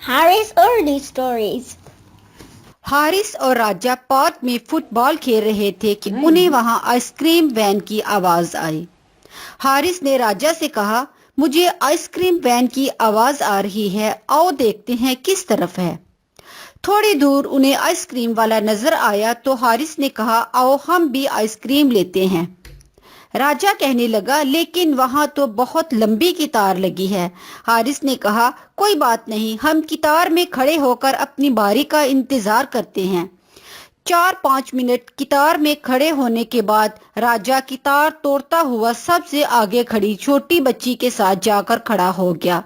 Harris early stories. Haris और राजा park में football खेल रहे थे कि उन्हें वहां आइसक्रीम वैन की आवाज आई। हारिस ने राजा से कहा, मुझे आइसक्रीम वैन की आवाज आ रही है, आओ देखते हैं किस तरफ है। थोड़ी दूर उन्हें आइसक्रीम वाला नजर आया तो हारिस ने कहा, आओ हम भी आइसक्रीम लेते हैं। राजा कहने लगा, लेकिन वहां तो बहुत लंबी कतार लगी है। हारिस ने कहा, कोई बात नहीं, हम कतार में खड़े होकर अपनी बारी का इंतजार करते हैं। 4-5 मिनट कतार में खड़े होने के बाद राजा कतार तोड़ता हुआ सबसे आगे खड़ी छोटी बच्ची के साथ जाकर खड़ा हो गया।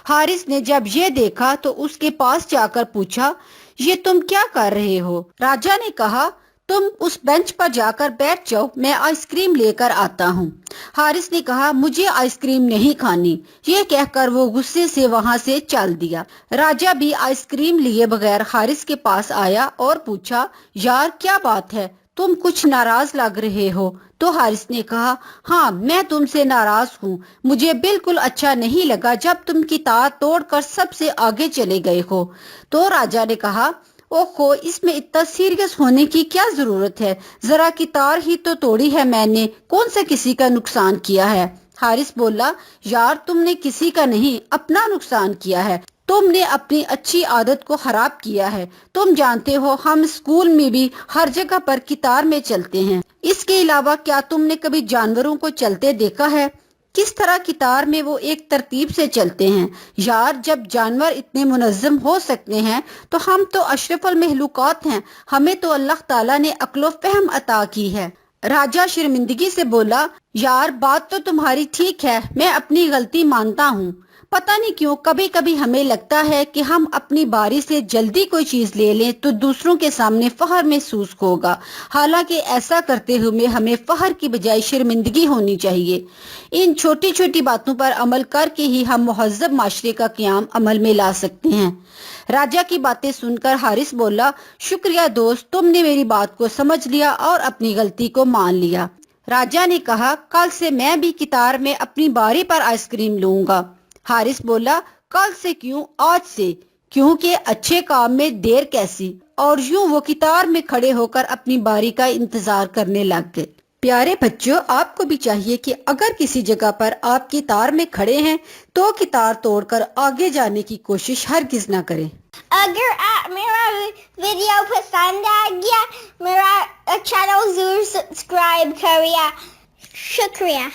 हारिस ने जब ये देखा तो उसके पास जाकर पूछा, ये तुम क्या कर रहे हो? राजा ने कहा, तुम उस बेंच पर जाकर बैठ जाओ, मैं आइसक्रीम लेकर आता हूँ। हारिस ने कहा, मुझे आइसक्रीम नहीं खानी। ये कहकर वो गुस्से से वहाँ से चल दिया। राजा भी आइसक्रीम लिए बगैर हारिस के पास आया और पूछा, यार क्या बात है, तुम कुछ नाराज लग रहे हो। तो हारिस ने कहा, हाँ मैं तुमसे नाराज हूँ, मुझे बिल्कुल अच्छा नहीं लगा जब तुम कतार तोड़कर सबसे आगे चले गए हो। तो राजा ने कहा, ओहो, इसमें इतना सीरियस होने की क्या जरूरत है, जरा कतार ही तो तोड़ी है मैंने, कौन सा किसी का नुकसान किया है। हारिस बोला, यार तुमने किसी का नहीं अपना नुकसान किया है, तुमने अपनी अच्छी आदत को खराब किया है। तुम जानते हो हम स्कूल में भी हर जगह पर कतार में चलते हैं। इसके अलावा क्या तुमने कभी जानवरों को चलते देखा है? किस तरह कतार में वो एक तरतीब से चलते हैं। यार जब जानवर इतने मुनज़्ज़म हो सकते हैं तो हम तो अशरफुल महलूकात हैं, हमें तो अल्लाह ताला ने अक्ल फहम अता की है। राजा शर्मिंदगी से बोला, यार बात तो तुम्हारी ठीक है, मैं अपनी गलती मानता हूँ। पता नहीं क्यों कभी कभी हमें लगता है कि हम अपनी बारी से जल्दी कोई चीज ले लें तो दूसरों के सामने फखर महसूस होगा, हालांकि ऐसा करते हुए हमें फखर की बजाय शर्मिंदगी होनी चाहिए। इन छोटी छोटी बातों पर अमल करके ही हम मुहज़्ज़ब माशरे का क़याम अमल में ला सकते हैं। राजा की बातें सुनकर हारिस बोला, शुक्रिया दोस्त, तुमने मेरी बात को समझ लिया और अपनी गलती को मान लिया। राजा ने कहा, कल से मैं भी कतार में अपनी बारी पर आइसक्रीम लूंगा। हारिस बोला, कल से क्यों, आज से, क्योंकि अच्छे काम में देर कैसी। और यूं वो कतार में खड़े होकर अपनी बारी का इंतजार करने लग गए। प्यारे बच्चों, आपको भी चाहिए कि अगर किसी जगह पर आप कतार में खड़े हैं तो कतार तोड़कर आगे जाने की कोशिश हरगिज ना करें। अगर आप मेरा वीडियो पसंद आ गया, मेरा चैनल जरूर सब्सक्राइब करिए। शुक्रिया।